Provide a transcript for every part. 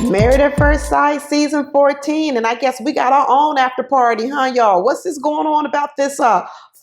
Married at First Sight season 14, and I guess we got our own after party, huh, y'all? What's this going on about this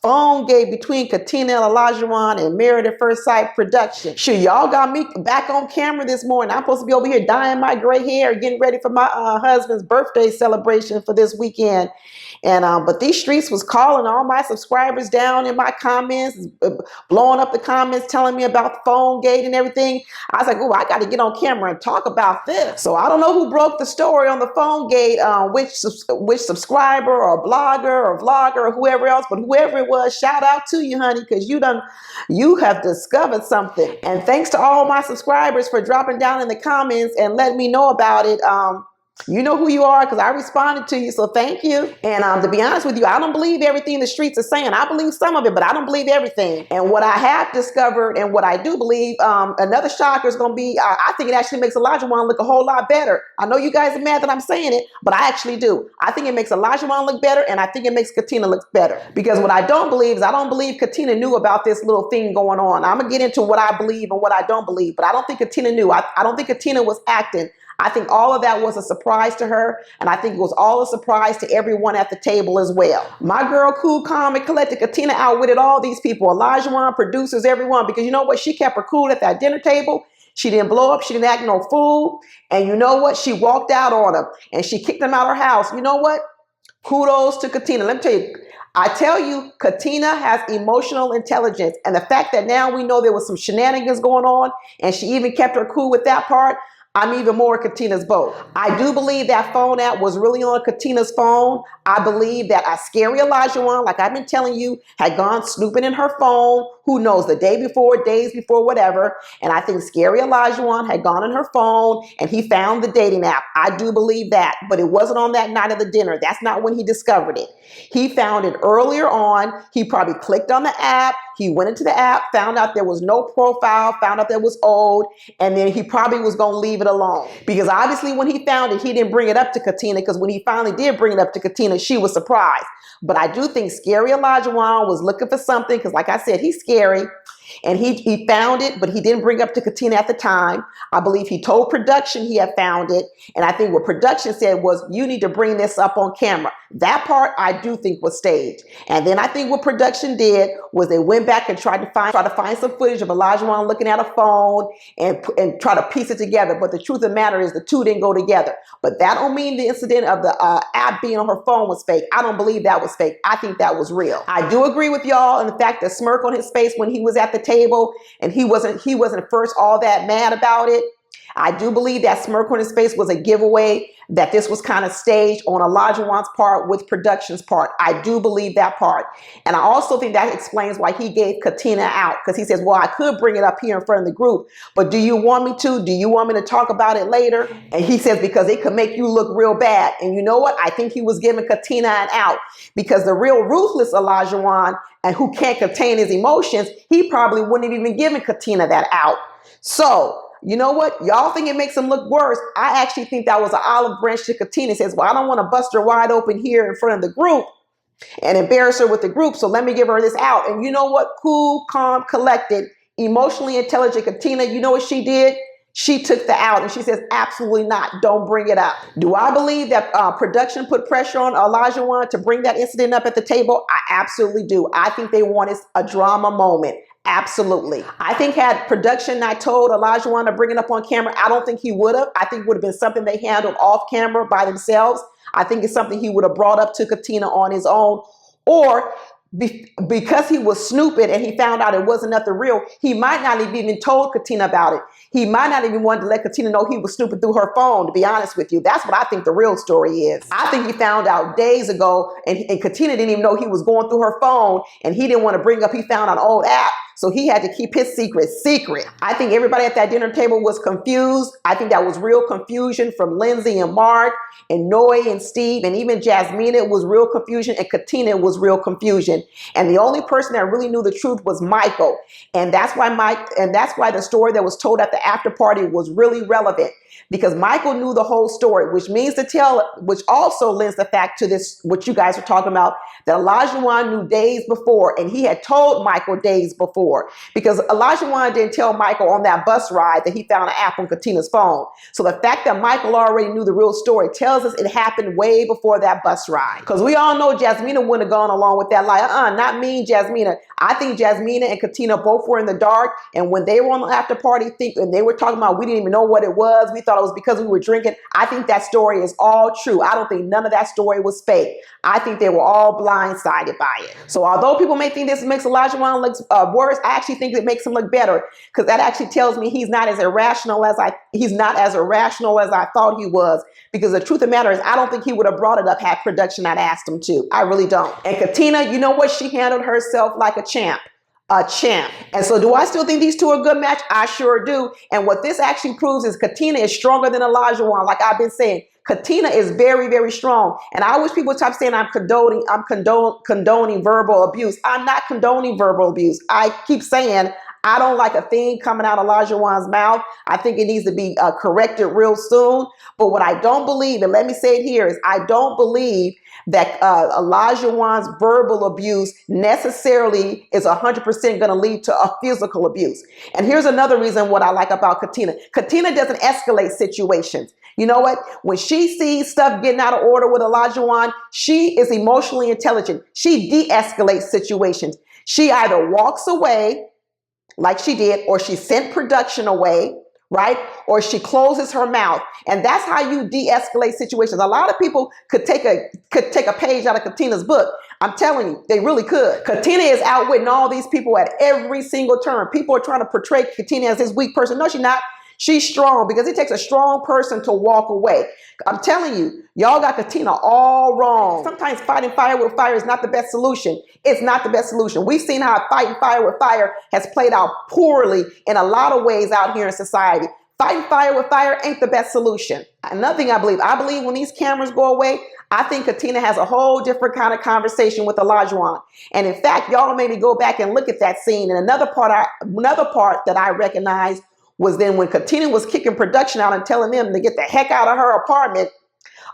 phone game between Katina and Olajuwon and Married at First Sight production? Sure, y'all got me back on camera this morning. I'm supposed to be over here dyeing my gray hair, getting ready for my husband's birthday celebration for this weekend. And but these streets was calling all my subscribers down in my comments, blowing up the comments, telling me about PhoneGate and everything. I was like, oh, I got to get on camera and talk about this. So I don't know who broke the story on the PhoneGate, which subscriber or blogger or vlogger or whoever else, but whoever it was, shout out to you, honey, because you have discovered something. And thanks to all my subscribers for dropping down in the comments and letting me know about it. You know who you are because I responded to you, so thank you. And to be honest with you, I don't believe everything the streets are saying. I believe some of it, but I don't believe everything. And what I have discovered and what I do believe, another shocker is going to be, I think it actually makes Olajuwon look a whole lot better. I know you guys are mad that I'm saying it, but I actually do. I think it makes Olajuwon look better, and I think it makes Katina look better. Because what I don't believe is I don't believe Katina knew about this little thing going on. I'm going to get into what I believe and what I don't believe, but I don't think Katina knew. I don't think Katina was acting. I think all of that was a surprise to her, and I think it was all a surprise to everyone at the table as well. My girl, cool, calm, and collected, Katina outwitted all these people, Olajuwon, producers, everyone, because you know what? She kept her cool at that dinner table. She didn't blow up. She didn't act no fool. And you know what? She walked out on them, and she kicked them out of her house. You know what? Kudos to Katina. Let me tell you, I tell you, Katina has emotional intelligence, and the fact that now we know there was some shenanigans going on, and she even kept her cool with that part, I'm even more Katina's boat. I do believe that phone app was really on Katina's phone. I believe that a scary Olajuwon, like I've been telling you, had gone snooping in her phone, who knows, the day before, days before, whatever. And I think scary Olajuwon had gone in her phone and he found the dating app. I do believe that, but it wasn't on that night of the dinner. That's not when he discovered it. He found it earlier on. He probably clicked on the app. He went into the app, found out there was no profile, found out that it was old, and then he probably was going to leave it alone. Because obviously when he found it, he didn't bring it up to Katina, because when he finally did bring it up to Katina, she was surprised. But I do think scary Olajuwon was looking for something, because like I said, he's scary. And he found it, but he didn't bring it up to Katina at the time. I believe he told production he had found it. And I think what production said was, you need to bring this up on camera. That part I do think was staged. And then I think what production did was they went back and tried to find some footage of Olajuwon looking at a phone and try to piece it together. But the truth of the matter is the two didn't go together. But that don't mean the incident of the app being on her phone was fake. I don't believe that was fake. I think that was real. I do agree with y'all and the fact that smirk on his face when he was at the table and he wasn't first all that mad about it. I do believe that smirk on his face was a giveaway that this was kind of staged on Olajuwon's part with production's part. I do believe that part. And I also think that explains why he gave Katina out, because he says, well, I could bring it up here in front of the group, but do you want me to? Do you want me to talk about it later? And he says, because it could make you look real bad. And you know what? I think he was giving Katina an out, because the real ruthless Olajuwon, and who can't contain his emotions, he probably wouldn't have even given Katina that out. So, you know what? Y'all think it makes him look worse. I actually think that was an olive branch to Katina. He says, well, I don't want to bust her wide open here in front of the group and embarrass her with the group, so let me give her this out. And you know what? Cool, calm, collected, emotionally intelligent Katina, you know what she did? She took the out and she says, absolutely not. Don't bring it up. Do I believe that production put pressure on Olajuwon to bring that incident up at the table? I absolutely do. I think they wanted a drama moment. Absolutely. I think had production not told Olajuwon to bring it up on camera, I don't think he would have. I think it would have been something they handled off camera by themselves. I think it's something he would have brought up to Katina on his own, or because he was snooping and he found out it wasn't nothing real, he might not have even told Katina about it. He might not even want to let Katina know he was snooping through her phone, to be honest with you. That's what I think the real story is. I think he found out days ago, and Katina didn't even know he was going through her phone, and he didn't want to bring up he found an old app. So he had to keep his secret secret. I think everybody at that dinner table was confused. I think that was real confusion from Lindsay and Mark and Noe and Steve, and even Jasmina. It was real confusion, and Katina was real confusion. And the only person that really knew the truth was Michael. And that's why the story that was told at the after party was really relevant, because Michael knew the whole story, which also lends the fact to this, what you guys are talking about, that Olajuwon knew days before, and he had told Michael days before. before, because Olajuwon didn't tell Michael on that bus ride that he found an app on Katina's phone. So the fact that Michael already knew the real story tells us it happened way before that bus ride. Because we all know Jasmina wouldn't have gone along with that lie. Not me, Jasmina. I think Jasmina and Katina both were in the dark, and when they were on the after party, and they were talking about we didn't even know what it was, we thought it was because we were drinking. I think that story is all true. I don't think none of that story was fake. I think they were all blindsided by it. So although people may think this makes Olajuwon look worse, I actually think it makes him look better, because that actually tells me he's not as irrational as I thought he was. Because the truth of the matter is, I don't think he would have brought it up had production not asked him to. I really don't. And Katina, you know what? She handled herself like a champ. A champ. And so do I still think these two are a good match? I sure do. And what this actually proves is Katina is stronger than Olajuwon, like I've been saying. Katina is very, very strong. And I wish people stop saying I'm condoning verbal abuse. I'm not condoning verbal abuse. I keep saying I don't like a thing coming out of Olajuwon's mouth. I think it needs to be corrected real soon. But what I don't believe, and let me say it here, is I don't believe that Olajuwon's verbal abuse necessarily is 100% going to lead to a physical abuse. And here's another reason what I like about Katina. Katina doesn't escalate situations. You know what? When she sees stuff getting out of order with Olajuwon, she is emotionally intelligent. She de-escalates situations. She either walks away, like she did, or she sent production away, right? Or she closes her mouth. And that's how you de-escalate situations. A lot of people could take a page out of Katina's book. I'm telling you, they really could. Katina is outwitting all these people at every single turn. People are trying to portray Katina as this weak person. No, she's not. She's strong, because it takes a strong person to walk away. I'm telling you, y'all got Katina all wrong. Sometimes fighting fire with fire is not the best solution. It's not the best solution. We've seen how fighting fire with fire has played out poorly in a lot of ways out here in society. Fighting fire with fire ain't the best solution. Another thing I believe when these cameras go away, I think Katina has a whole different kind of conversation with Olajuwon. And in fact, y'all maybe go back and look at that scene. And another part that I recognize was then when Katina was kicking production out and telling them to get the heck out of her apartment.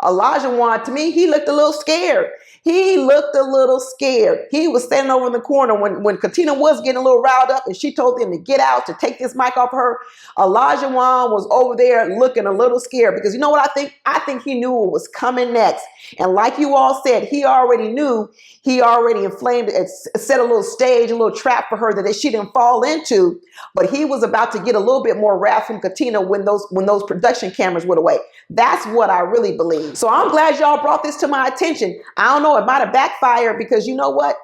Olajuwon, to me, he looked a little scared. He looked a little scared. He was standing over in the corner when Katina was getting a little riled up and she told them to get out, to take this mic off her. Olajuwon was over there looking a little scared, because you know what I think? I think he knew what was coming next. And like you all said, he already knew. He already inflamed it, set a little stage, a little trap for her that she didn't fall into. But he was about to get a little bit more wrath from Katina when those production cameras went away. That's what I really believe. So I'm glad y'all brought this to my attention. I don't know, it might have backfired, because you know what?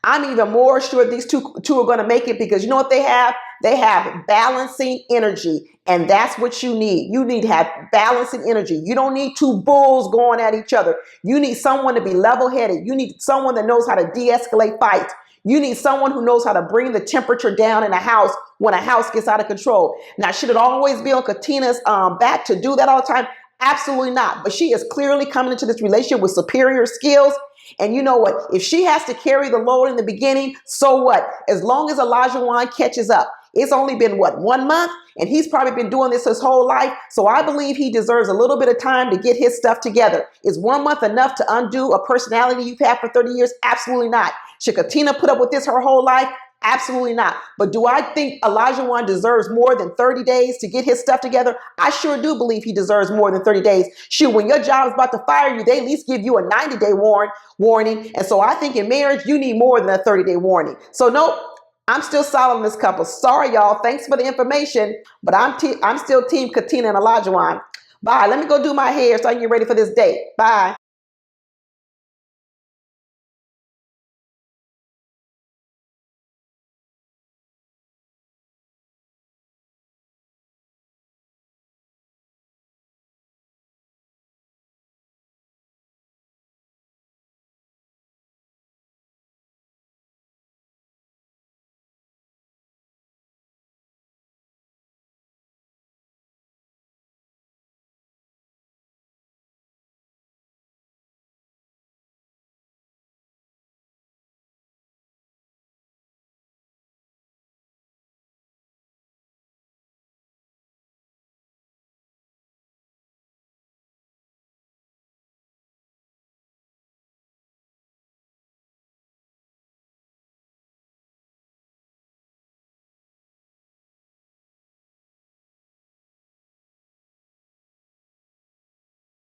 I'm even more sure these two are going to make it, because you know what they have? They have balancing energy. And that's what you need. You need to have balancing energy. You don't need two bulls going at each other. You need someone to be level-headed. You need someone that knows how to de-escalate fights. You need someone who knows how to bring the temperature down in a house when a house gets out of control. Now, should it always be on Katina's back to do that all the time? Absolutely not. But she is clearly coming into this relationship with superior skills. And you know what? If she has to carry the load in the beginning, so what? As long as Olajuwon catches up. It's only been, what, 1 month? And he's probably been doing this his whole life. So I believe he deserves a little bit of time to get his stuff together. Is 1 month enough to undo a personality you've had for 30 years? Absolutely not. Should Katina put up with this her whole life? Absolutely not. But do I think Olajuwon deserves more than 30 days to get his stuff together? I sure do believe he deserves more than 30 days. Shoot, when your job is about to fire you, they at least give you a 90-day warning. And so I think in marriage, you need more than a 30-day warning. So nope, I'm still solid on this couple. Sorry, y'all. Thanks for the information. But I'm still team Katina and Olajuwon. Bye. Let me go do my hair so I can get ready for this date. Bye.